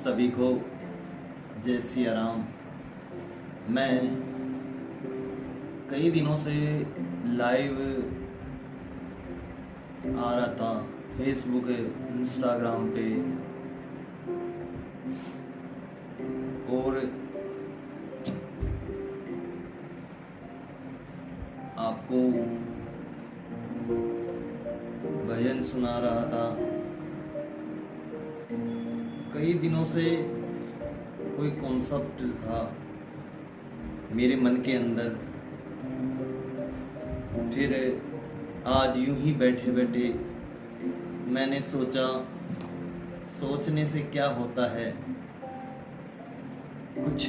सभी को जय सिया राम। मैं कई दिनों से लाइव आ रहा था फेसबुक इंस्टाग्राम पे, और आपको भजन सुना रहा था। कई दिनों से कोई कॉन्सेप्ट था मेरे मन के अंदर, फिर आज यूं ही बैठे बैठे मैंने सोचा, सोचने से क्या होता है, कुछ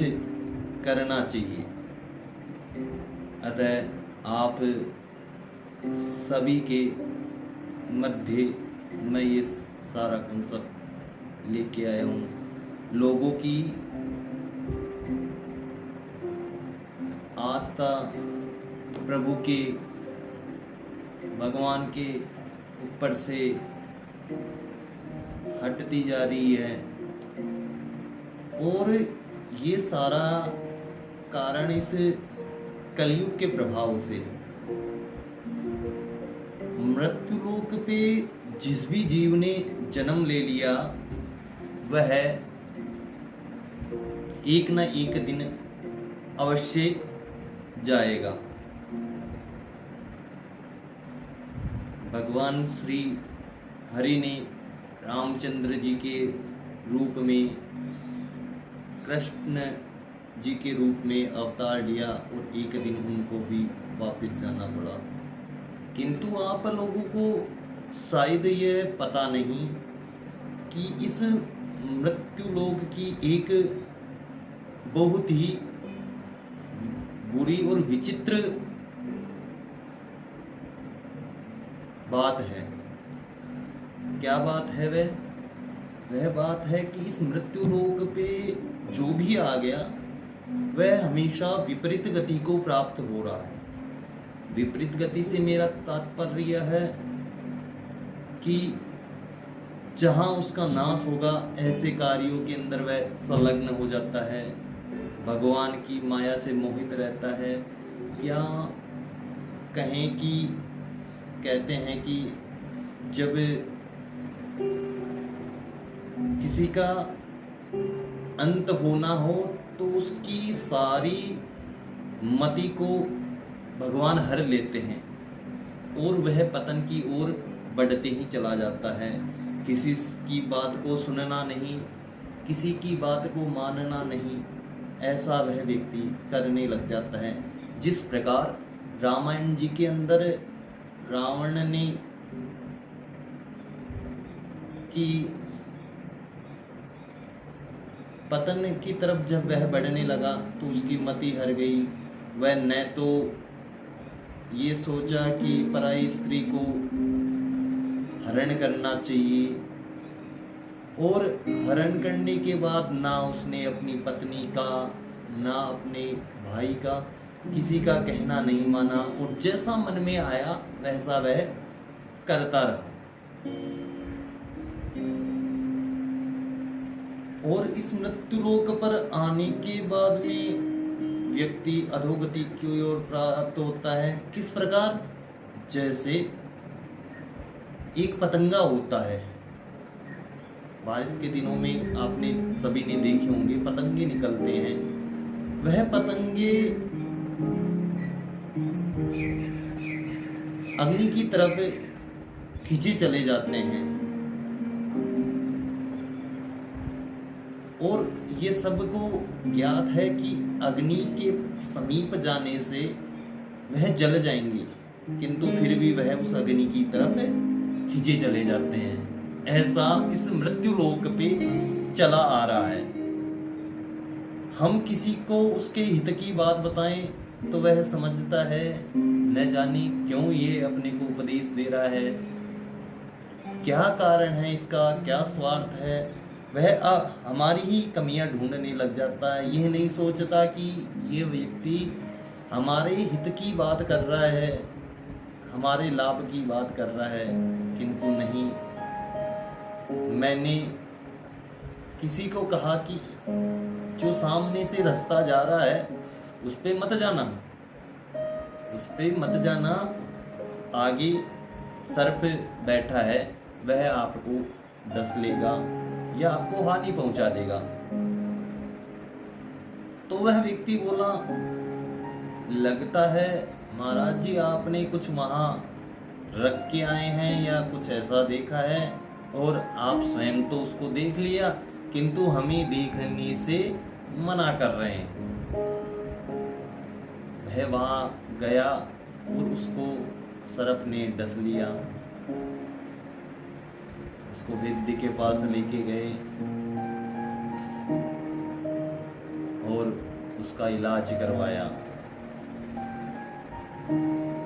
करना चाहिए। अतः आप सभी के मध्य मैं ये सारा कॉन्सेप्ट लेके आया हूँ। लोगों की आस्था प्रभु के, भगवान के ऊपर से हटती जा रही है, और ये सारा कारण इस कलयुग के प्रभाव से। मृत्युलोक पे जिस भी जीव ने जन्म ले लिया वह एक न एक दिन अवश्य जाएगा। भगवान श्री हरि ने रामचंद्र जी के रूप में, कृष्ण जी के रूप में अवतार लिया, और एक दिन उनको भी वापस जाना पड़ा। किंतु आप लोगों को शायद ये पता नहीं कि इस मृत्युलोक की एक बहुत ही बुरी और विचित्र बात है। क्या बात है वह बात है कि इस मृत्युलोक पे जो भी आ गया वह हमेशा विपरीत गति को प्राप्त हो रहा है। विपरीत गति से मेरा तात्पर्य है कि जहां उसका नाश होगा ऐसे कार्यों के अंदर वह संलग्न हो जाता है, भगवान की माया से मोहित रहता है, या कहें कि कहते हैं कि जब किसी का अंत होना हो तो उसकी सारी मति को भगवान हर लेते हैं और वह पतन की ओर बढ़ते ही चला जाता है। किसी की बात को सुनना नहीं, किसी की बात को मानना नहीं, ऐसा वह व्यक्ति करने लग जाता है। जिस प्रकार रामायण जी के अंदर रावण ने की पतन की तरफ जब वह बढ़ने लगा तो उसकी मति हर गई। वह न तो ये सोचा कि पराई स्त्री को हरण करना चाहिए, और हरण करने के बाद ना उसने अपनी पत्नी का, ना अपने भाई का, किसी का कहना नहीं माना, और जैसा मन में आया वैसा वह करता रहा। और इस मृत्युलोक पर आने के बाद में व्यक्ति अधोगति की ओर प्राप्त होता है। किस प्रकार? जैसे एक पतंगा होता है, बारिश के दिनों में आपने सभी ने देखे होंगे पतंगे निकलते हैं। वह पतंगे अग्नि की तरफ खींचे चले जाते हैं, और ये सबको ज्ञात है कि अग्नि के समीप जाने से वह जल जाएंगे, किंतु फिर भी वह उस अग्नि की तरफ खींचे चले जाते हैं। ऐसा इस मृत्युलोक पे चला आ रहा है। हम किसी को उसके हित की बात बताएं तो वह समझता है न जाने क्यों ये अपने को उपदेश दे रहा है, क्या कारण है इसका, क्या स्वार्थ है। वह हमारी ही कमियां ढूंढने लग जाता है। यह नहीं सोचता कि ये व्यक्ति हमारे हित की बात कर रहा है, हमारे लाभ की बात कर रहा है, किंतु नहीं। मैंने किसी को कहा कि जो सामने से रास्ता जा रहा है उस पे मत जाना, उस पे मत जाना, आगे सर्प बैठा है वह आपको डस लेगा या आपको हानि पहुंचा देगा। तो वह व्यक्ति बोला, लगता है महाराज जी आपने कुछ वहां रख के आए हैं या कुछ ऐसा देखा है और आप स्वयं तो उसको देख लिया किंतु हमें देखने से मना कर रहे हैं। वह वहां गया और उसको सर्प ने डस लिया। उसको वैद्य के पास लेके गए और उसका इलाज करवाया।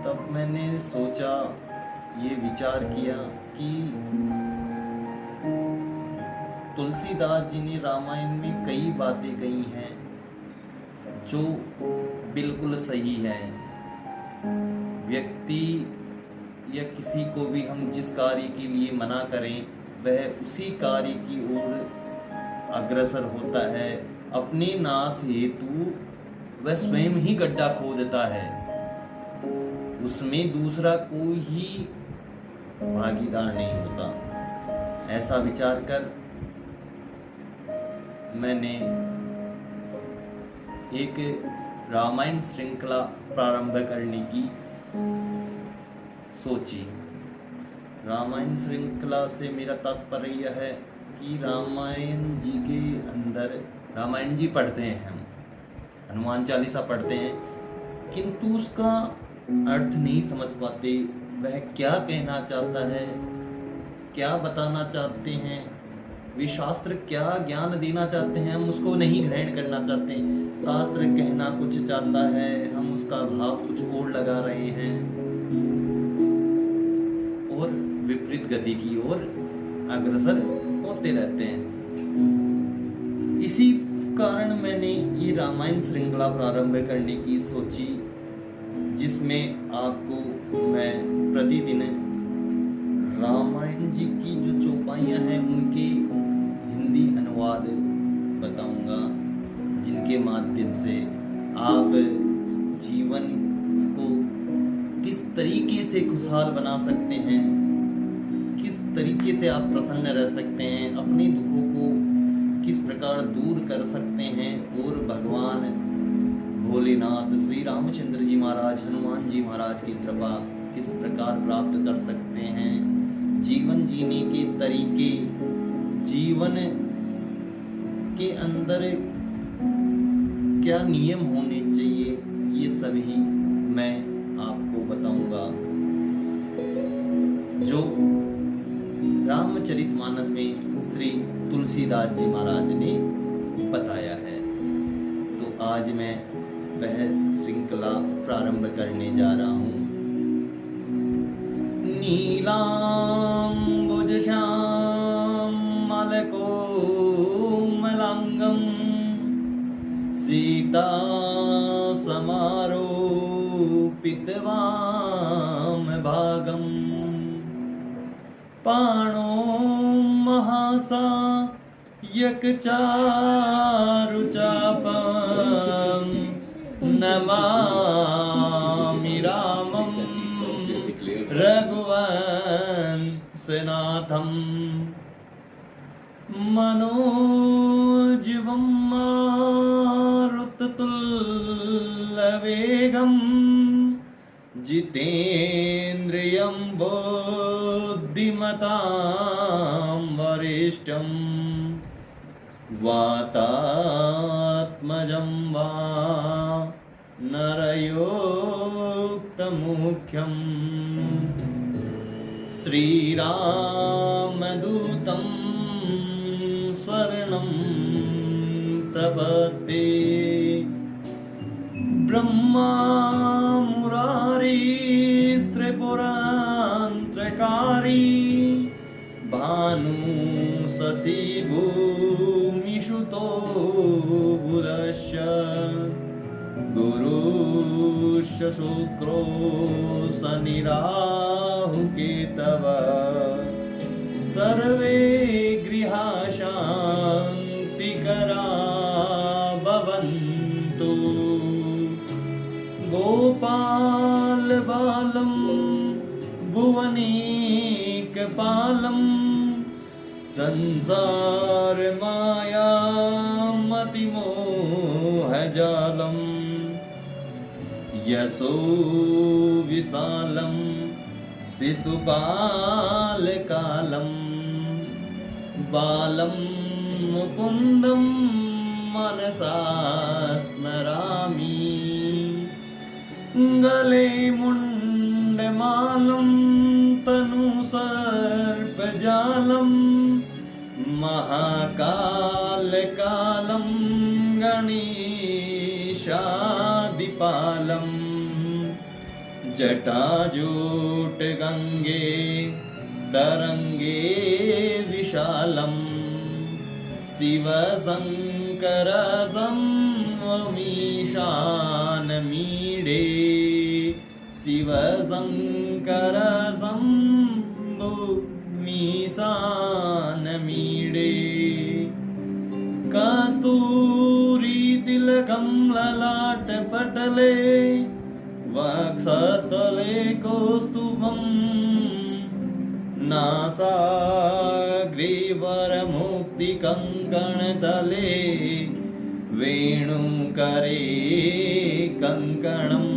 तब मैंने सोचा, ये विचार किया कि तुलसीदास जी ने रामायण में कई बातें कही हैं जो बिल्कुल सही है। व्यक्ति या किसी को भी हम जिस कार्य के लिए मना करें वह उसी कार्य की ओर अग्रसर होता है। अपने नाश हेतु वह स्वयं ही गड्ढा खोदता है, उसमें दूसरा कोई ही भागीदार नहीं होता। ऐसा विचार कर मैंने एक रामायण श्रृंखला प्रारंभ करने की सोची। रामायण श्रृंखला से मेरा तात्पर्य यह है कि रामायण जी के अंदर, रामायण जी पढ़ते हैं हम, हनुमान चालीसा पढ़ते हैं, किंतु उसका अर्थ नहीं समझ पाते। वह क्या कहना चाहता है, क्या बताना चाहते हैं, वे शास्त्र क्या ज्ञान देना चाहते हैं, हम उसको नहीं ग्रहण करना चाहते। शास्त्र कहना कुछ चाहता है, हम उसका भाव कुछ और लगा रहे हैं और विपरीत गति की ओर अग्रसर होते रहते हैं। इसी कारण मैंने ये रामायण श्रृंखला प्रारंभ करने की सोची, जिसमें आपको मैं प्रतिदिन रामायण जी की जो चौपाइयाँ हैं उनके हिंदी अनुवाद बताऊंगा, जिनके माध्यम से आप जीवन को किस तरीके से खुशहाल बना सकते हैं, किस तरीके से आप प्रसन्न रह सकते हैं, अपने दुखों को किस प्रकार दूर कर सकते हैं और भगवान भोलेनाथ, श्री रामचंद्र जी महाराज, हनुमान जी महाराज की कृपा किस प्रकार प्राप्त कर सकते हैं, जीवन जीने के तरीके, जीवन के अंदर क्या नियम होने चाहिए, ये सभी मैं आपको बताऊंगा जो रामचरितमानस में श्री तुलसीदास जी महाराज ने बताया है। तो आज मैं वह श्रृंखला प्रारंभ करने जा रहा हूँ। नीलांबुज श्यामल कोमलांगं सीता समारोपितवाम भागं पाणो महासायकचारुचापं नमामि रामं रघुवंशनाथं मनोजवं मारुततुल्यवेगं जितेन्द्रियं बुद्धिमतां वरिष्ठं वातात्मजं वा नरयोक्तमुख्यं श्रीरामदूतं शरणं प्रपद्ये। ब्रह्मा मुरारी त्रिपुरान्तकारी भानु शशि भूमिसुतो बुधश्च गुरुश्च शुक्रो शनि राहु केतवः सर्वे गृहाशान् पालम संसार माया मति मोह जालम यशो विशालम शिशुपाल कालम बालम मुकुंदम मनसा स्मरामि गले मुंडमालं तनु सर्पजालं महाकालकालं गणेशादिपालं जटाजूट गंगे तरंगे विशालं शिवशंकर संमीशानमीडे शिवशंकर शम्भुमीशानमीडे कस्तूरी तिलकं ललाटपटले वक्षस्थले कौस्तुभम् नासाग्रीवरमुक्तिकङ्कणतले वेणुकरे कङ्कणम्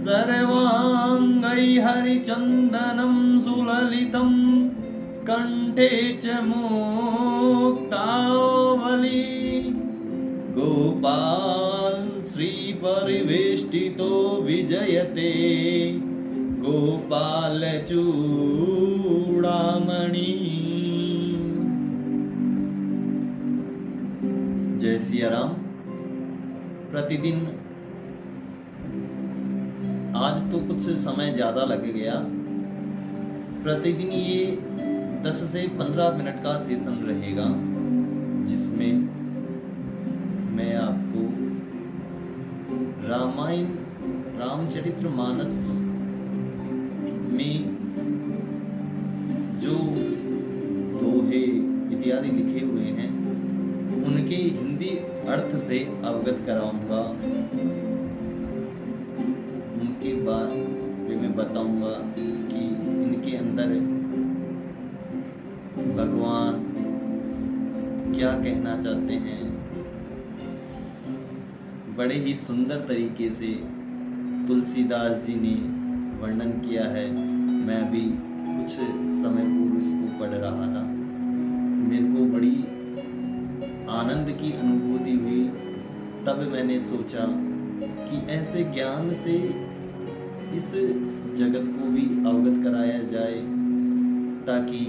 सर्वाङ्गै हरिचन्दनं सुललितं कण्ठे च मुक्तावली गोपाल श्रीपरिवेष्टितो विजयते गोपाल चूड़ामणि। जय सिया राम। प्रतिदिन आज तो कुछ समय ज़्यादा लग गया। प्रतिदिन ये 10 से 15 मिनट का सेशन रहेगा जिसमें मैं आपको रामायण रामचरितमानस में जो दोहे इत्यादि लिखे हुए हैं उनके हिंदी अर्थ से अवगत कराऊंगा। उनके बारे में बताऊंगा कि इनके अंदर भगवान क्या कहना चाहते हैं। बड़े ही सुंदर तरीके से तुलसीदास जी ने वर्णन किया है। मैं भी कुछ समय पूर्व इसको पढ़ रहा था। मेरे को बड़ी आनंद की अनुभूति हुई। तब मैंने सोचा कि ऐसे ज्ञान से इस जगत को भी अवगत कराया जाए ताकि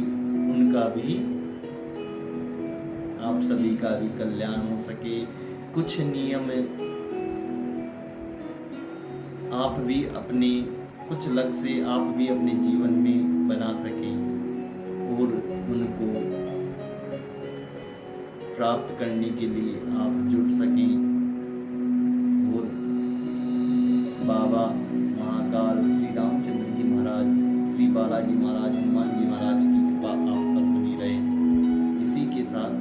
उनका भी आप सभी का भी कल्याण हो सके। कुछ नियम आप भी अपने कुछ लक्ष्य से आप भी अपने जीवन में बना सकें और उनको प्राप्त करने के लिए आप जुट सकें और बाबा महाकाल श्री रामचंद्र जी महाराज, श्री बालाजी महाराज, हनुमान जी महाराज की कृपा आप पर बनी रहे। इसी के साथ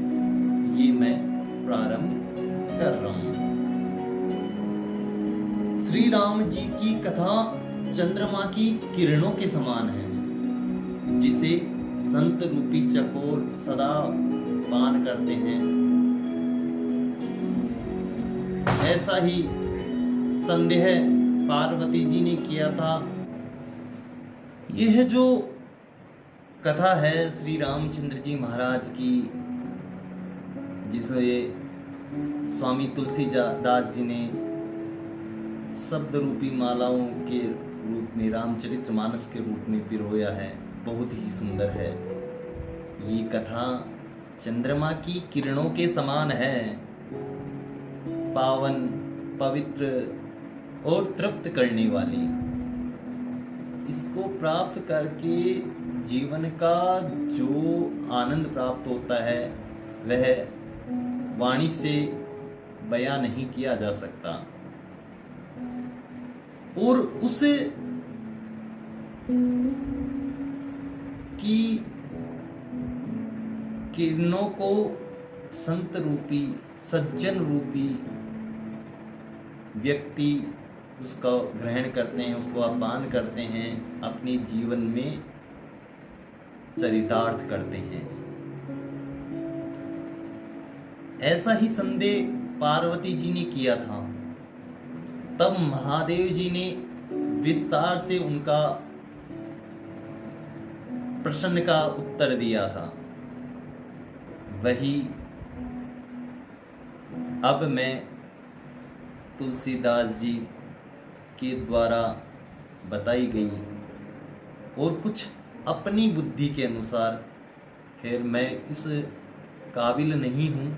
ये मैं प्रारंभ कर रहा हूँ। श्री राम जी की कथा चंद्रमा की किरणों के समान है जिसे संत रूपी चकोर सदा पान करते हैं। ऐसा ही संदेह पार्वती जी ने किया था। यह जो कथा है श्री रामचंद्र जी महाराज की जिसे स्वामी तुलसीदास जी ने शब्द रूपी मालाओं के रूप में रामचरितमानस के रूप में पिरोया है, बहुत ही सुंदर है। ये कथा चंद्रमा की किरणों के समान है, पावन, पवित्र और तृप्त करने वाली। इसको प्राप्त करके जीवन का जो आनंद प्राप्त होता है वह वाणी से बयां नहीं किया जा सकता। और उस की किरणों को संत रूपी, सज्जन रूपी व्यक्ति उसका ग्रहण करते हैं, उसको आह्वान करते हैं, अपने जीवन में चरितार्थ करते हैं। ऐसा ही संदेह पार्वती जी ने किया था। तब महादेव जी ने विस्तार से उनका प्रश्न का उत्तर दिया था। वही अब मैं तुलसीदास जी के द्वारा बताई गई और कुछ अपनी बुद्धि के अनुसार, खैर मैं इस काबिल नहीं हूँ,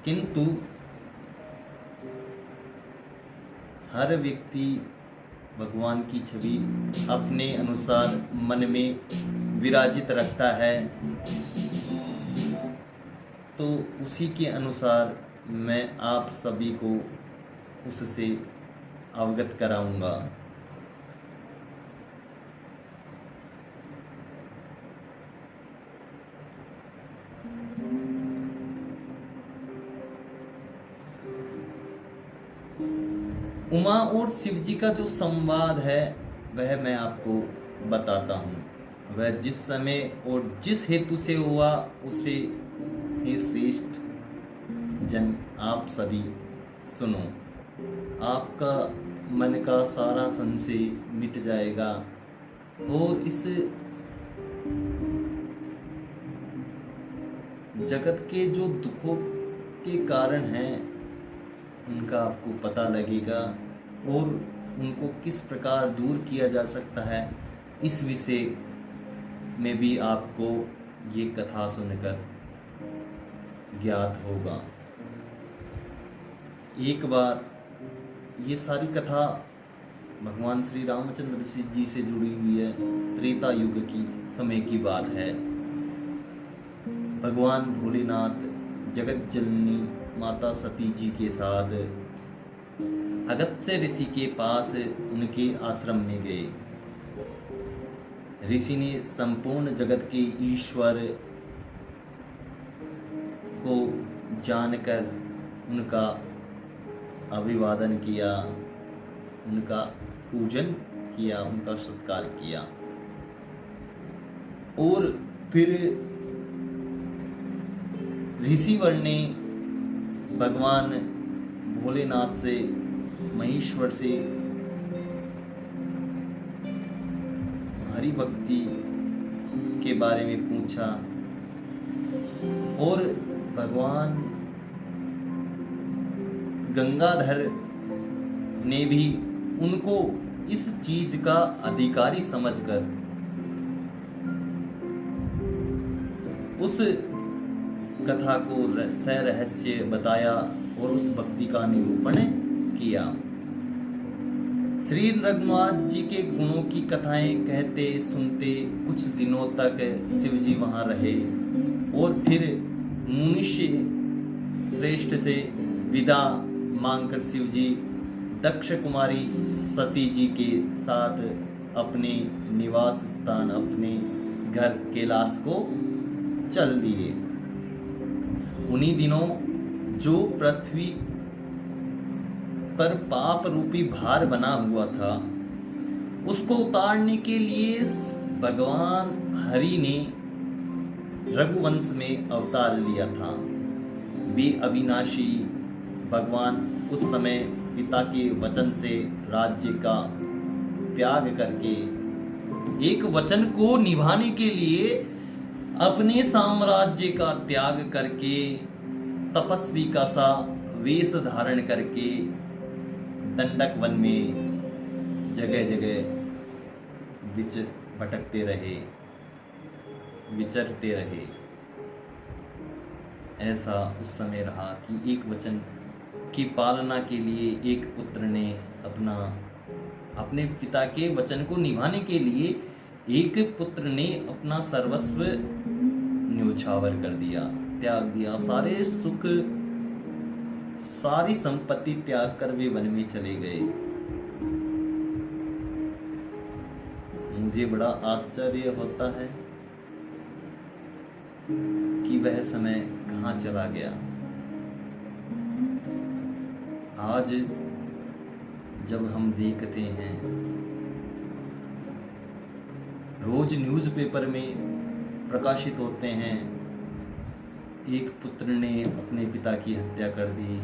किंतु हर व्यक्ति भगवान की छवि अपने अनुसार मन में विराजित रखता है, तो उसी के अनुसार मैं आप सभी को उससे अवगत कराऊंगा। उमा और शिव जी का जो संवाद है वह मैं आपको बताता हूँ। वह जिस समय और जिस हेतु से हुआ उसे ही श्रेष्ठ जन आप सभी सुनो। आपका मन का सारा संशय मिट जाएगा और इस जगत के जो दुखों के कारण हैं उनका आपको पता लगेगा और उनको किस प्रकार दूर किया जा सकता है, इस विषय में भी आपको ये कथा सुनकर ज्ञात होगा। एक बार ये सारी कथा भगवान श्री रामचंद्र जी से जुड़ी हुई है। त्रेता युग की समय की बात है। भगवान भोलेनाथ जगत जननी माता सती जी के साथ अगस्त्य ऋषि के पास उनके आश्रम में गए। ऋषि ने संपूर्ण जगत के ईश्वर को जानकर उनका अभिवादन किया, उनका पूजन किया, उनका सत्कार किया और फिर ऋषिवर ने भगवान भोलेनाथ से, महेश्वर से हरि भक्ति के बारे में पूछा और भगवान गंगाधर ने भी उनको इस चीज का अधिकारी समझकर उस कथा को रहस्य बताया और उस भक्ति का निरूपण किया। श्री रघुनाथ जी के गुणों की कथाएं कहते सुनते कुछ दिनों तक शिव जी वहां रहे और फिर मुनिष्य श्रेष्ठ से विदा मांगकर शिव जी दक्ष कुमारी सती जी के साथ अपने निवास स्थान, अपने घर कैलाश को चल दिए। उन्हीं दिनों जो पृथ्वी पर पाप रूपी भार बना हुआ था उसको उतारने के लिए भगवान हरि ने रघुवंश में अवतार लिया था। वे अविनाशी भगवान उस समय पिता के वचन से राज्य का त्याग करके एक वचन को निभाने के लिए अपने साम्राज्य का त्याग करके तपस्वी का सा वेश धारण करके दंडक वन में जगह जगह भटकते रहे, विचरते रहे। ऐसा उस समय रहा कि एक वचन की पालना के लिए एक पुत्र ने अपने पिता के वचन को निभाने के लिए एक पुत्र ने अपना सर्वस्व न्योछावर कर दिया, त्याग दिया। सारे सुख सारी संपत्ति त्याग कर वे वन में चले गए। मुझे बड़ा आश्चर्य होता है कि वह समय कहाँ चला गया। आज जब हम देखते हैं रोज न्यूज़पेपर में प्रकाशित होते हैं। एक पुत्र ने अपने पिता की हत्या कर दी,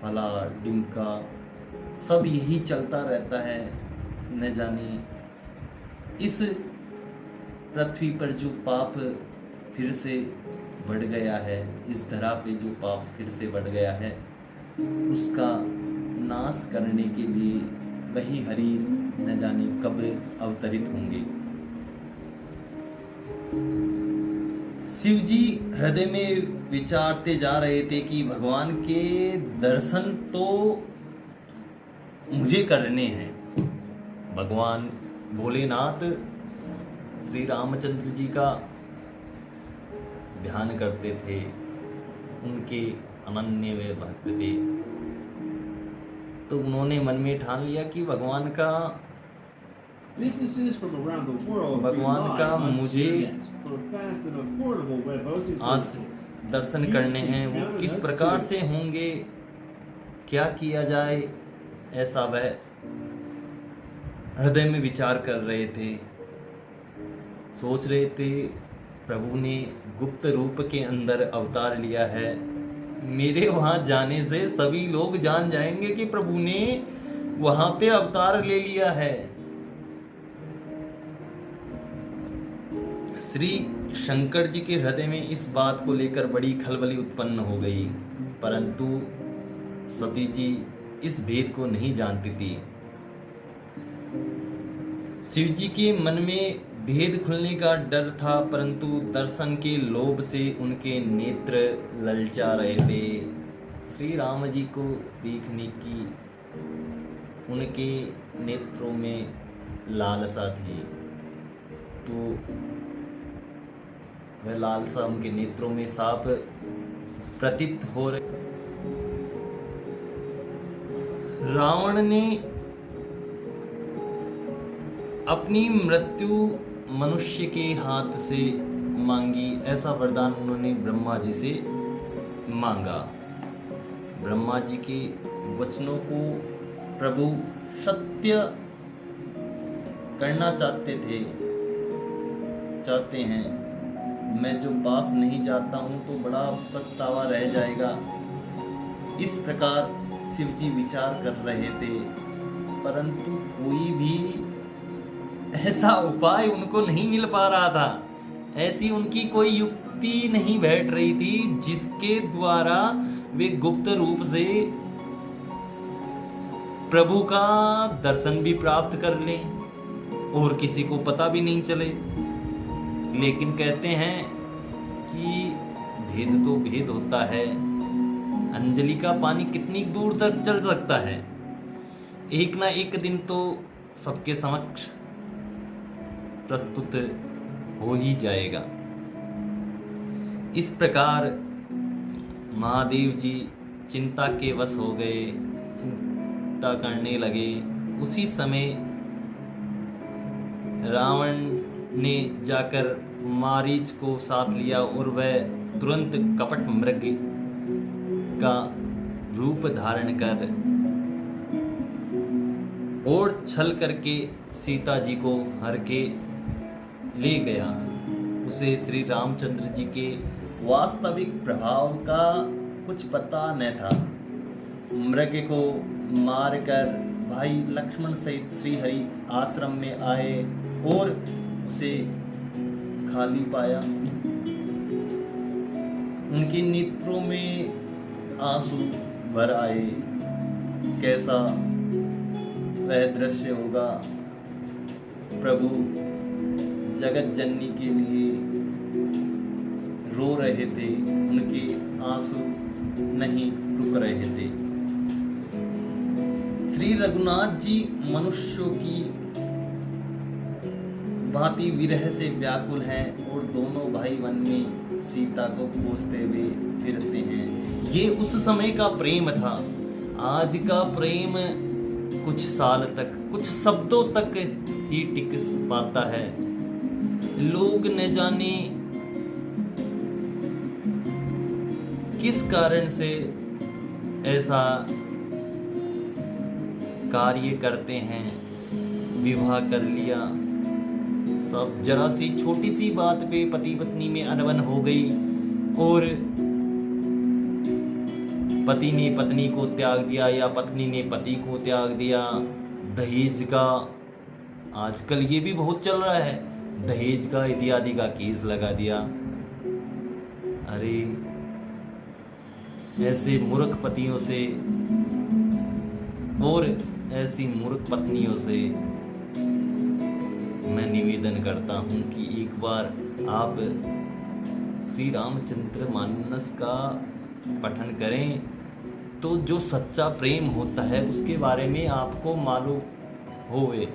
फला डिमका, सब यही चलता रहता है। न जाने इस पृथ्वी पर जो पाप फिर से बढ़ गया है, इस धरा पे जो पाप फिर से बढ़ गया है, उसका नाश करने के लिए वही हरि न जाने कब अवतरित होंगे। शिव जी हृदय में विचारते जा रहे थे कि भगवान के दर्शन तो मुझे करने हैं। भगवान भोलेनाथ श्री रामचंद्र जी का ध्यान करते थे, उनके अनन्य वे भक्त थे। तो उन्होंने मन में ठान लिया कि भगवान का मुझे आज दर्शन करने हैं। वो किस प्रकार से होंगे, क्या किया जाए, ऐसा वह हृदय में विचार कर रहे थे, सोच रहे थे। प्रभु ने गुप्त रूप के अंदर अवतार लिया है, मेरे वहां जाने से सभी लोग जान जाएंगे कि प्रभु ने वहां पे अवतार ले लिया है। श्री शंकर जी के हृदय में इस बात को लेकर बड़ी खलबली उत्पन्न हो गई, परंतु सती जी इस भेद को नहीं जानती थी। शिव जी के मन में भेद खुलने का डर था, परंतु दर्शन के लोभ से उनके नेत्र ललचा रहे थे। श्री राम जी को देखने की उनके नेत्रों में लालसा थी, तो वह लालसा उनके नेत्रों में साफ प्रतीत हो रही। रावण ने अपनी मृत्यु मनुष्य के हाथ से मांगी, ऐसा वरदान उन्होंने ब्रह्मा जी से मांगा। ब्रह्मा जी के वचनों को प्रभु सत्य करना चाहते हैं। मैं जो पास नहीं जाता हूं तो बड़ा पछतावा रह जाएगा। इस प्रकार शिव जी विचार कर रहे थे, परंतु कोई भी ऐसा उपाय उनको नहीं मिल पा रहा था। ऐसी उनकी कोई युक्ति नहीं बैठ रही थी जिसके द्वारा वे गुप्त रूप से प्रभु का दर्शन भी प्राप्त कर लें और किसी को पता भी नहीं चले। लेकिन कहते हैं कि भेद तो भेद होता है, अंजलि का पानी कितनी दूर तक चल सकता है, एक ना एक दिन तो सबके समक्ष प्रस्तुत हो ही जाएगा। इस प्रकार महादेव जी चिंता के वश हो गए, चिंता करने लगे। उसी समय रावण ने जाकर मारीच को साथ लिया और वह तुरंत कपट मृग का रूप धारण कर और छल करके सीता जी को हर के ले गया। उसे श्री रामचंद्र जी के वास्तविक प्रभाव का कुछ पता न था। मृग को मारकर भाई लक्ष्मण सहित श्री हरि आश्रम में आए और उसे खाली पाया। उनके नेत्रों में आंसू भर आए। कैसा वह दृश्य होगा, प्रभु जगत जननी के लिए रो रहे थे, उनके आंसू नहीं रुक रहे थे। श्री रघुनाथ जी मनुष्यों की भांति विरह से व्याकुल हैं और दोनों भाई वन में सीता को खोजते हुए फिरते हैं। ये उस समय का प्रेम था। आज का प्रेम कुछ साल तक, कुछ शब्दों तक ही टिक पाता है। लोग न जाने किस कारण से ऐसा कार्य करते हैं। विवाह कर लिया, सब जरा सी छोटी सी बात पे पति पत्नी में अनबन हो गई और पति ने पत्नी को त्याग दिया या पत्नी ने पति को त्याग दिया। दहेज का आजकल ये भी बहुत चल रहा है, दहेज का इत्यादि का केस लगा दिया। अरे ऐसे मूर्ख पतियों से और ऐसी मूर्ख पत्नियों से मैं निवेदन करता हूं कि एक बार आप श्री रामचंद्र मानस का पठन करें तो जो सच्चा प्रेम होता है उसके बारे में आपको मालूम होवे।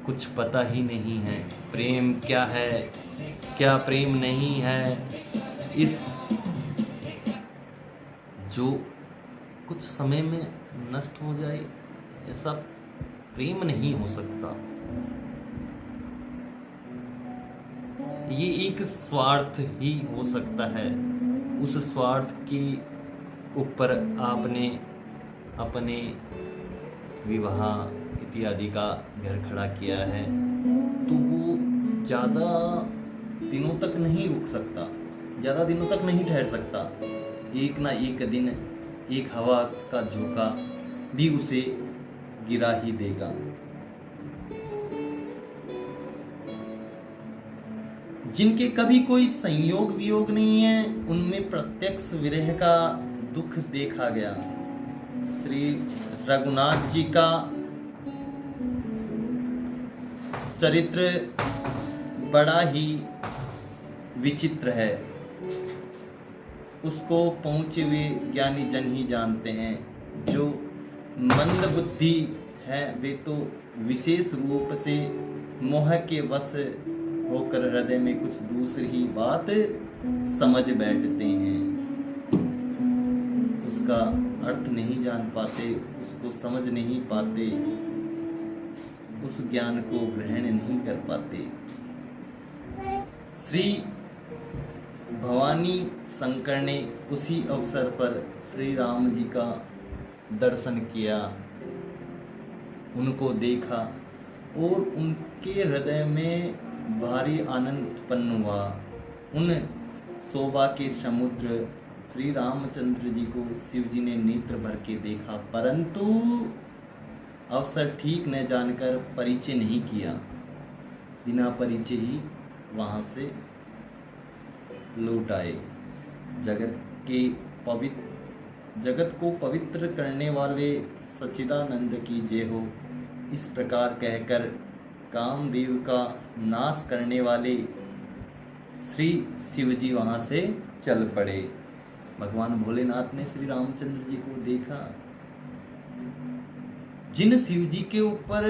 कुछ पता ही नहीं है प्रेम क्या है, क्या प्रेम नहीं है। इस जो कुछ समय में नष्ट हो जाए ऐसा प्रेम नहीं हो सकता। ये एक स्वार्थ ही हो सकता है। उस स्वार्थ के ऊपर आपने अपने विवाह इत्यादि का घर खड़ा किया है तो वो ज़्यादा दिनों तक नहीं रुक सकता, ज़्यादा दिनों तक नहीं ठहर सकता। एक ना एक दिन एक हवा का झोंका भी उसे गिरा ही देगा। जिनके कभी कोई संयोग वियोग नहीं है उनमें प्रत्यक्ष विरह का दुख देखा गया। श्री रघुनाथ जी का चरित्र बड़ा ही विचित्र है। उसको पहुंचे हुए ज्ञानी जन ही जानते हैं। जो मंद बुद्धि है वे तो विशेष रूप से मोह के वश होकर हृदय में कुछ दूसरी ही बात समझ बैठते हैं। उसका अर्थ नहीं जान पाते, उसको समझ नहीं पाते, उस ज्ञान को ग्रहण नहीं कर पाते। श्री भवानी शंकर ने उसी अवसर पर श्री राम जी का दर्शन किया, उनको देखा और उनके हृदय में भारी आनंद उत्पन्न हुआ। उन शोभा के समुद्र श्री रामचंद्र जी को शिव जी ने नेत्र भर के देखा, परंतु अवसर ठीक न जानकर परिचय नहीं किया। बिना परिचय ही वहाँ से लौट आए। जगत को पवित्र करने वाले सच्चिदानंद की जय हो, इस प्रकार कहकर कामदेव का नाश करने वाले श्री शिव जी वहाँ से चल पड़े। भगवान भोलेनाथ ने श्री रामचंद्र जी को देखा। जिन शिव जी के ऊपर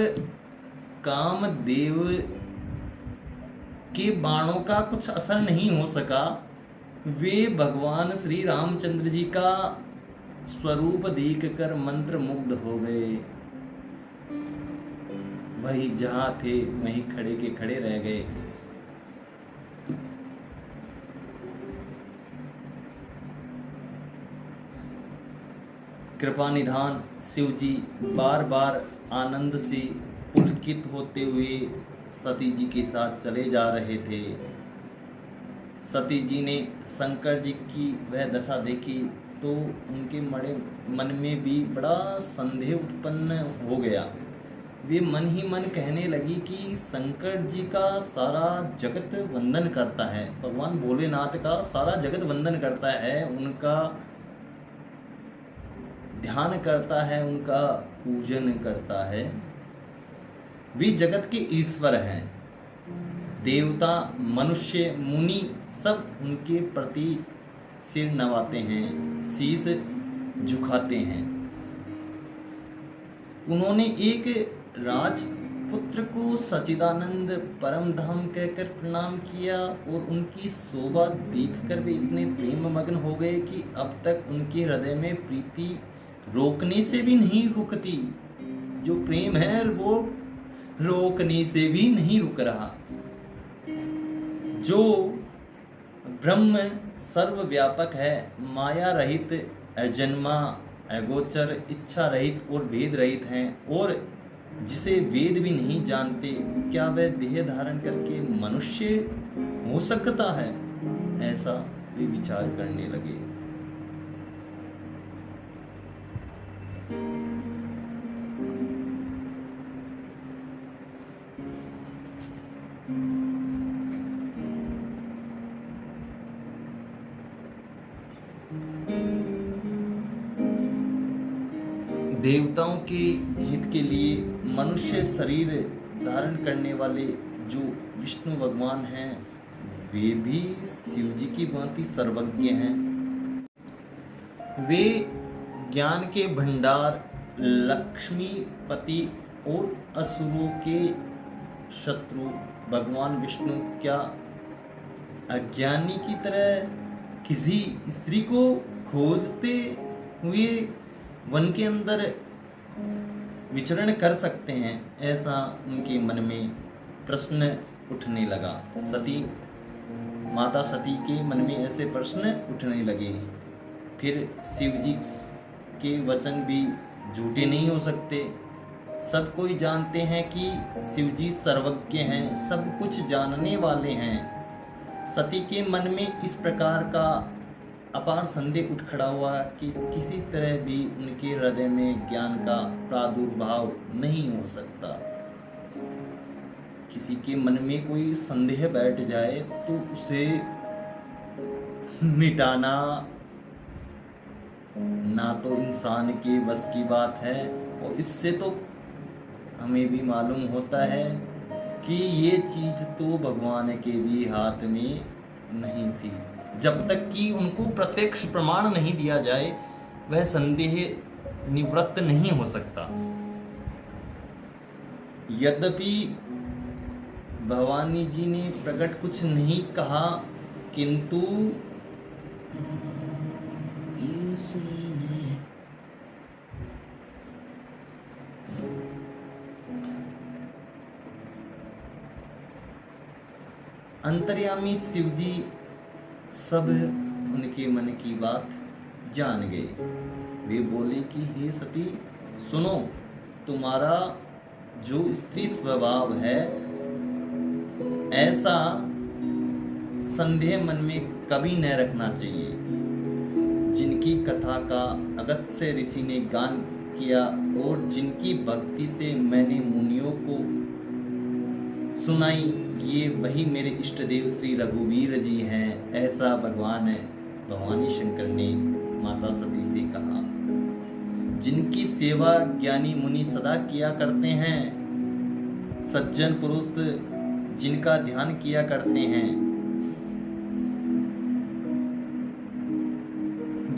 कामदेव के बाणों का कुछ असर नहीं हो सका, वे भगवान श्री रामचंद्र जी का स्वरूप देखकर मंत्र मुग्ध हो गए। वही जहां थे वहीं खड़े के खड़े रह गए। कृपा निधान शिव जी बार बार आनंद से पुलकित होते हुए सती जी के साथ चले जा रहे थे। सती जी ने शंकर जी की वह दशा देखी तो उनके मन में भी बड़ा संदेह उत्पन्न हो गया। वे मन ही मन कहने लगी कि शंकर जी का सारा जगत वंदन करता है, भगवान भोलेनाथ का सारा जगत वंदन करता है, उनका ध्यान करता है, उनका पूजन करता है। वे जगत के ईश्वर हैं। देवता मनुष्य मुनि सब उनके प्रति सिर नवाते हैं, शीश झुकाते हैं। उन्होंने एक राजपुत्र को सच्चिदानंद परम धाम कहकर प्रणाम किया और उनकी शोभा देखकर वे इतने प्रेम मग्न हो गए कि अब तक उनके हृदय में प्रीति रोकने से भी नहीं रुकती। जो प्रेम है वो रोकने से भी नहीं रुक रहा। जो ब्रह्म सर्वव्यापक है, माया रहित, अजन्मा, अगोचर, इच्छा रहित और भेद रहित हैं और जिसे वेद भी नहीं जानते, क्या वह देह धारण करके मनुष्य हो सकता है? ऐसा वे विचार करने लगे। देवताओं के हित के लिए मनुष्य शरीर धारण करने वाले जो विष्णु भगवान हैं, वे भी शिव जी की भांति सर्वज्ञ हैं। वे ज्ञान के भंडार, लक्ष्मीपति और असुरों के शत्रु भगवान विष्णु क्या अज्ञानी की तरह किसी स्त्री को खोजते हुए वन के अंदर विचरण कर सकते हैं? ऐसा उनके मन में प्रश्न उठने लगा। माता सती के मन में ऐसे प्रश्न उठने लगे। फिर शिव जी के वचन भी झूठे नहीं हो सकते। सब कोई जानते हैं कि शिव जी सर्वज्ञ हैं, सब कुछ जानने वाले हैं। सती के मन में इस प्रकार का अपार संदेह उठ खड़ा हुआ कि किसी तरह भी उनके हृदय में ज्ञान का प्रादुर्भाव नहीं हो सकता। किसी के मन में कोई संदेह बैठ जाए तो उसे मिटाना ना तो इंसान के बस की बात है, और इससे तो हमें भी मालूम होता है कि ये चीज तो भगवान के भी हाथ में नहीं थी। जब तक कि उनको प्रत्यक्ष प्रमाण नहीं दिया जाए, वह संदेह निवृत्त नहीं हो सकता। यद्यपि भवानी जी ने प्रकट कुछ नहीं कहा, किंतु अंतर्यामी शिव जी सब उनके मन की बात जान गए। वे बोले कि हे सती सुनो, तुम्हारा जो स्त्री स्वभाव है, ऐसा संदेह मन में कभी न रखना चाहिए। जिनकी कथा का अगस्त्य ऋषि ने गान किया और जिनकी भक्ति से मैंने मुनियों को सुनाई, ये वही मेरे इष्ट देव श्री रघुवीर जी हैं। ऐसा भवानी शंकर ने माता सती से कहा। जिनकी सेवा ज्ञानी मुनि सदा किया करते हैं, सज्जन पुरुष जिनका ध्यान किया करते हैं,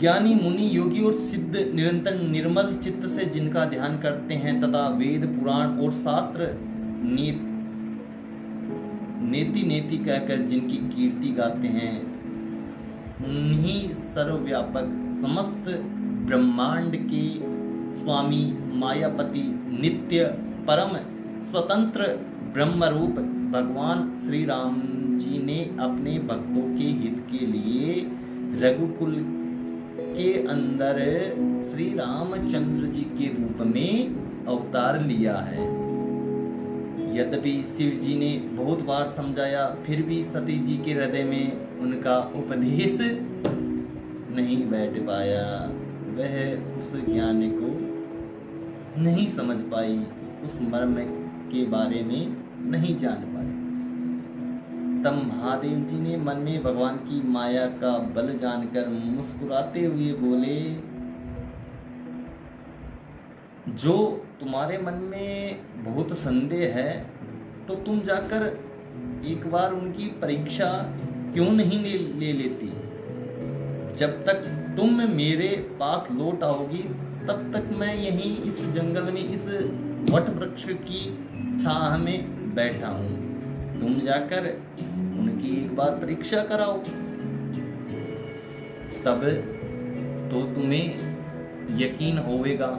ज्ञानी मुनि योगी और सिद्ध निरंतर निर्मल चित्त से जिनका ध्यान करते हैं तथा वेद पुराण और शास्त्र नेति नेति कहकर जिनकी कीर्ति गाते हैं, उन्हीं सर्वव्यापक समस्त ब्रह्मांड के स्वामी मायापति नित्य परम स्वतंत्र ब्रह्मरूप भगवान श्री राम जी ने अपने भक्तों के हित के लिए रघुकुल के अंदर श्री रामचंद्र जी के रूप में अवतार लिया है। यद्यपि शिव जी ने बहुत बार समझाया, फिर भी सती जी के हृदय में उनका उपदेश नहीं बैठ पाया। वह उस ज्ञान को नहीं समझ पाई, उस मर्म के बारे में नहीं जान पाई। तब महादेव जी ने मन में भगवान की माया का बल जानकर मुस्कुराते हुए बोले, जो तुम्हारे मन में बहुत संदेह है, तो तुम जाकर एक बार उनकी परीक्षा क्यों नहीं ले लेती? जब तक तुम मेरे पास लौट आओगी, तब तक मैं यहीं इस जंगल में इस वट वृक्ष की छाह में बैठा हूँ। तुम जाकर उनकी एक बार परीक्षा कराओ, तब तो तुम्हें यकीन होगा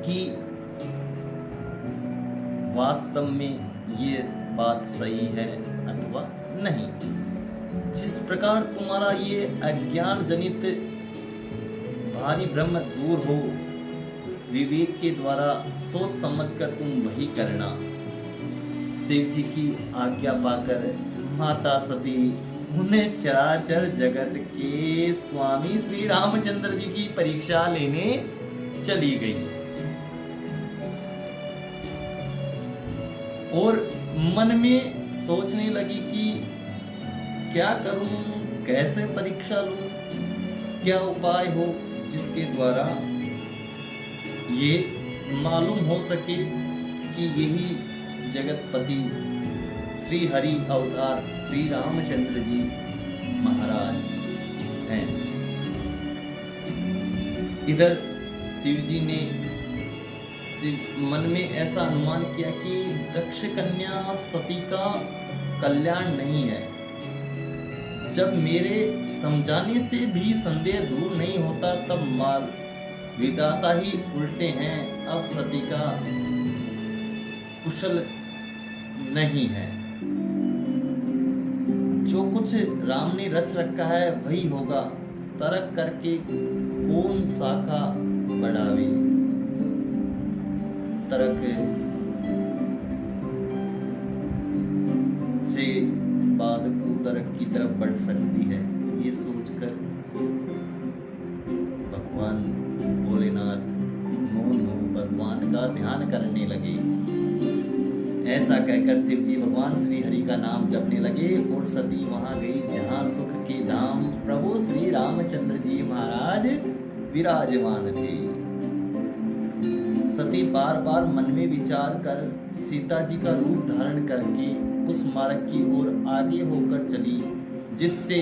कि वास्तव में ये बात सही है अथवा नहीं। जिस प्रकार तुम्हारा ये अज्ञान जनित भारी भ्रम दूर हो, विवेक के द्वारा सोच समझकर तुम वही करना। शिव जी की आज्ञा पाकर माता सती उन्हें चराचर जगत के स्वामी श्री रामचंद्र जी की परीक्षा लेने चली गई और मन में सोचने लगी कि क्या करूं, कैसे परीक्षा लूं, क्या उपाय हो जिसके द्वारा ये मालूम हो सके कि यही जगतपति श्री हरि अवतार श्री रामचंद्र जी महाराज हैं। इधर शिव जी ने मन में ऐसा अनुमान किया कि दक्ष कन्या सती का कल्याण नहीं है। जब मेरे समझाने से भी संदेह दूर नहीं होता तब माल विधाता ही उल्टे हैं। अब सती का कुशल नहीं है। जो कुछ राम ने रच रखा है वही होगा। तर्क करके कौन शाखा बढ़ावे। तर्क से बाद कुतर्क की तरफ बढ़ सकती है। ये सोचकर भगवान भोलेनाथ मौन हो भगवान का ध्यान करने लगे। ऐसा कहकर शिव जी भगवान श्री हरि का नाम जपने लगे और सती वहां गई जहां सुख के धाम प्रभु श्री रामचंद्र जी महाराज विराजमान थे। सती बार बार मन में विचार कर सीता जी का रूप धारण करके उस मार्ग की ओर आगे होकर चली जिससे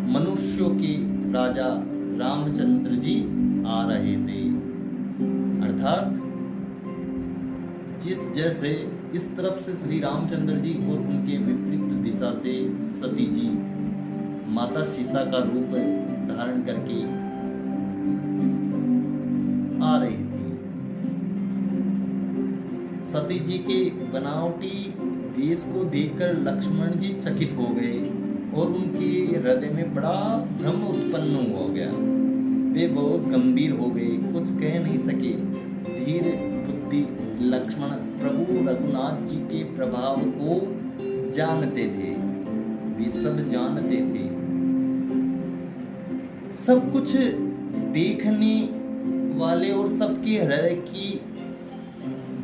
मनुष्यों के राजा रामचंद्र जी आ रहे थे। अर्थात जिस जैसे इस तरफ से श्री रामचंद्र जी और उनके विपरीत दिशा से सती जी माता सीता का रूप धारण करके आ रही थी। सती जी के बनावटी वेश को देखकर लक्ष्मण जी चकित हो गए और उनके हृदय में बड़ा भ्रम उत्पन्न हो गया। वे बहुत गंभीर हो गए, कुछ कह नहीं सके। धीर बुद्धि लक्ष्मण प्रभु रघुनाथ जी के प्रभाव को जानते थे। वे सब जानते थे। सब कुछ देखने वाले और सबके हृदय की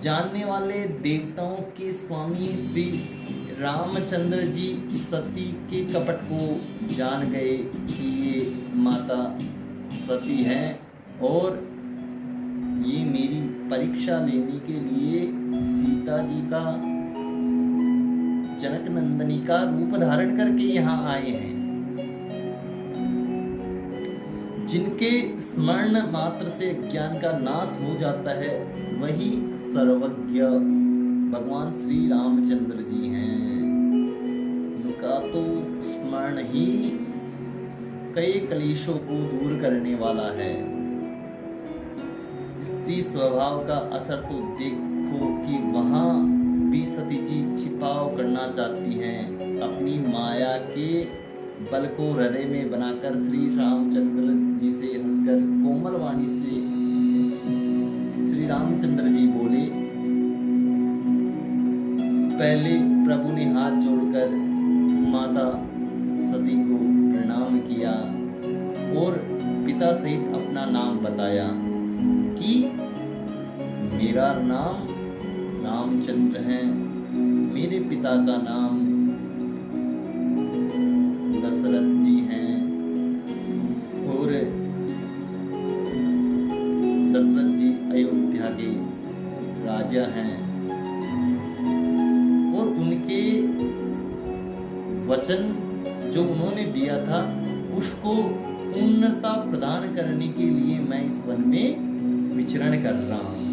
जानने वाले देवताओं के स्वामी श्री रामचंद्र जी सती के कपट को जान गए कि ये माता सती हैं और ये मेरी परीक्षा लेने के लिए सीता जी का जनक नंदनी का रूप धारण करके यहाँ आए हैं। जिनके स्मरण मात्र से ज्ञान का नाश हो जाता है वही सर्वज्ञ भगवान श्री रामचंद्र जी हैं। उनका तो स्मरण ही कई क्लेशों को दूर करने वाला है। स्त्री स्वभाव का असर तो देखो कि वहां भी सती जी छिपाव करना चाहती हैं। अपनी माया के बल को हृदय में बनाकर श्री रामचंद्र जी से हंसकर कोमल वाणी से श्री रामचंद्र जी बोले। पहले प्रभु ने हाथ जोड़कर माता सती को प्रणाम किया और पिता सहित अपना नाम बताया कि मेरा नाम रामचंद्र है, मेरे पिता का नाम दशरथ जी हैं और दशरथ जी अयोध्या के राजा हैं और उनके वचन जो उन्होंने दिया था उसको पूर्णता प्रदान करने के लिए मैं इस वन में विचरण कर रहा हूं।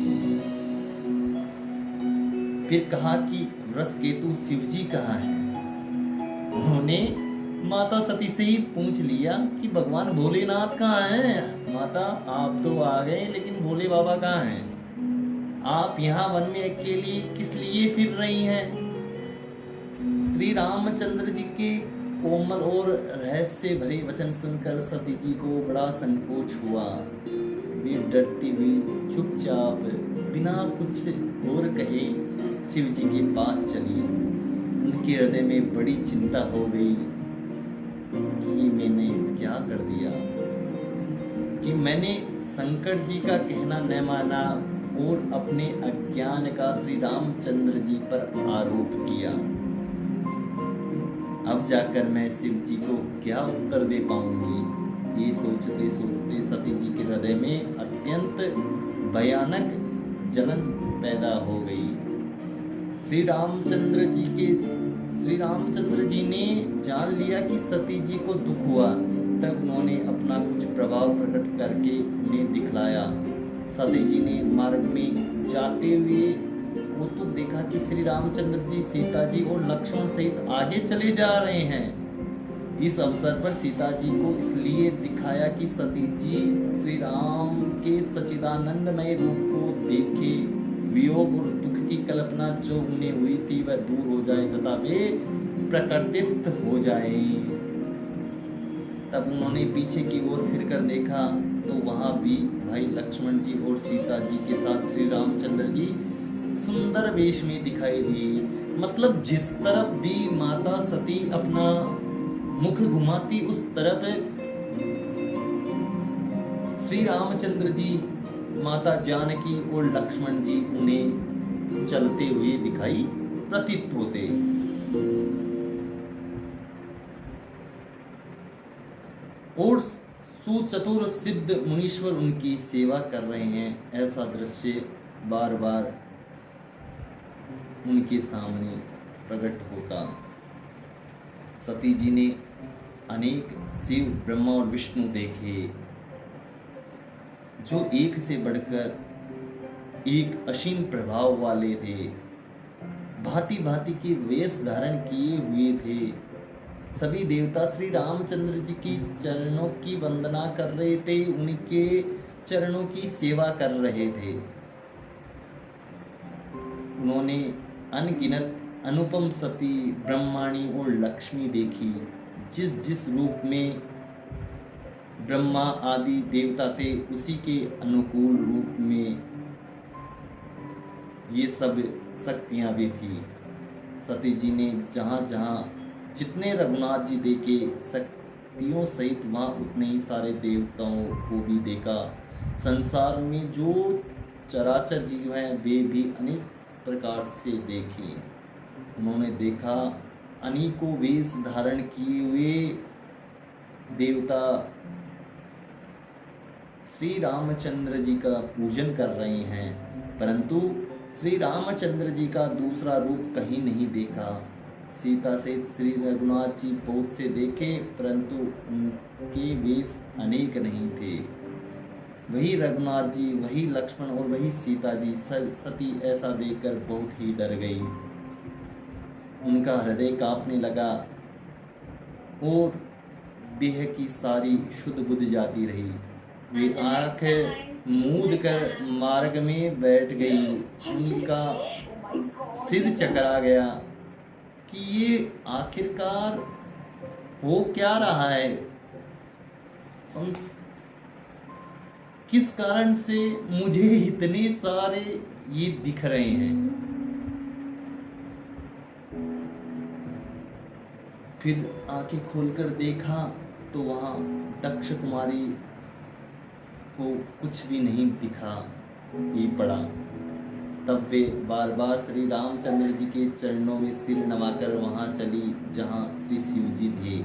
फिर कहा कि वृषकेतु शिव जी कहाँ हैं? उन्होंने माता सती से ही पूछ लिया कि भगवान भोलेनाथ कहाँ हैं? माता आप तो आ गए लेकिन भोले बाबा कहाँ हैं? आप यहाँ वन में अकेली किस लिए फिर रही हैं? श्री रामचंद्र जी के कोमल और रहस्य भरे वचन सुनकर सती जी को बड़ा संकोच हुआ। वे डरती हुई चुपचाप बिना कुछ और कहे शिव जी के पास चली। उनके हृदय में बड़ी चिंता हो गई कि ये मैंने क्या कर दिया, कि मैंने शंकर जी का कहना न माना और अपने अज्ञान का श्री रामचंद्र जी पर आरोप किया। अब जाकर मैं शिव जी को क्या उत्तर दे पाऊंगी। ये सोचते सोचते सती जी के हृदय में अत्यंत भयानक जलन पैदा हो गई। श्री रामचंद्र जी ने जान लिया कि सती जी को दुख हुआ। तब उन्होंने अपना कुछ प्रभाव प्रकट करके उन्हें दिखलाया। सती जी ने मार्ग में जाते हुए को तो देखा कि श्री रामचंद्र जी, सीता जी और लक्ष्मण सहित आगे चले जा रहे हैं। इस अवसर पर सीता जी को इसलिए दिखाया कि सती जी श्री राम के सच्चिदानंदमय रूप को देखे, वियोग और दुख की कल्पना जो उन्हें हुई थी वह दूर हो जाए तथा वे प्रकृतिस्थ हो जाए। तब उन्होंने पीछे की ओर फिरकर देखा तो वहां भी भाई लक्ष्मण जी और सीता जी के साथ श्री रामचंद्र जी सुंदर वेश में दिखाई दिए। मतलब जिस तरफ भी माता सती अपना मुख घुमाती उस तरफ श्री रामचंद्र जी, माता जानकी और लक्ष्मण जी उन्हें चलते हुए दिखाई प्रतीत होते। और सुचतुर सिद्ध मुनीश्वर उनकी सेवा कर रहे हैं। ऐसा दृश्य बार बार उनके सामने प्रकट होता। सती जी ने अनेक शिव, ब्रह्मा और विष्णु देखे जो एक से बढ़कर एक असीम प्रभाव वाले थे। भांति भांति के वेश धारण किए हुए थे। सभी देवता श्री रामचंद्र जी की चरणों की वंदना कर रहे थे, उनके चरणों की सेवा कर रहे थे। उन्होंने अनगिनत अनुपम सती, ब्रह्माणी और लक्ष्मी देखी। जिस जिस रूप में ब्रह्मा आदि देवता थे उसी के अनुकूल रूप में ये सब शक्तियां भी थी। सती जी ने जहाँ जहाँ जितने रघुनाथ जी देखे शक्तियों सहित वहाँ उतने ही सारे देवताओं को भी देखा। संसार में जो चराचर जीव हैं वे भी अनेक प्रकार से देखे। उन्होंने देखा अनेकों वेश धारण किए हुए देवता श्री रामचंद्र जी का पूजन कर रहे हैं, परंतु श्री रामचंद्र जी का दूसरा रूप कहीं नहीं देखा। सीता सहित श्री रघुनाथ जी बहुत से देखे, परंतु उनके वेश अनेक नहीं थे। वही रघुनाथ जी, वही लक्ष्मण और वही सीता जी। सती ऐसा देखकर बहुत ही डर गई। उनका हृदय कांपने लगा और देह की सारी शुद्ध बुद्ध जाती रही। वे आंख मूंद कर मार्ग में बैठ गई। उनका सिर चकरा गया कि ये आखिरकार हो क्या रहा है, किस कारण से मुझे इतने सारे ये दिख रहे हैं। फिर आंखें खोलकर देखा तो वहां दक्ष कुमारी को कुछ भी नहीं दिखा ये पड़ा। तब वे बार बार श्री रामचंद्र जी के चरणों में सिर नवाकर वहां चली जहां श्री शिव जी थे।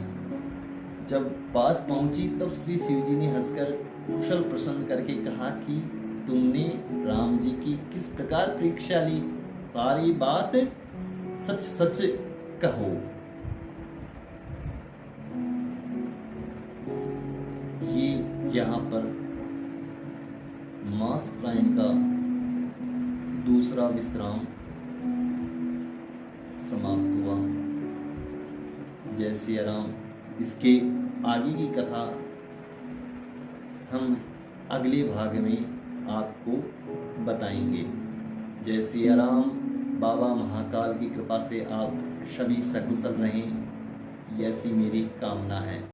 जब पास पहुंची तब श्री शिव जी ने हंसकर कुशल प्रसन्न करके कहा कि तुमने राम जी की किस प्रकार परीक्षा ली, सारी बात सच सच कहो। ये यहाँ पर मास प्रायण का दूसरा विश्राम समाप्त हुआ। जय सिया राम। इसके आगे की कथा हम अगले भाग में आपको बताएंगे। जय सिया राम। बाबा महाकाल की कृपा से आप सभी सकुशल रहें, ऐसी मेरी कामना है।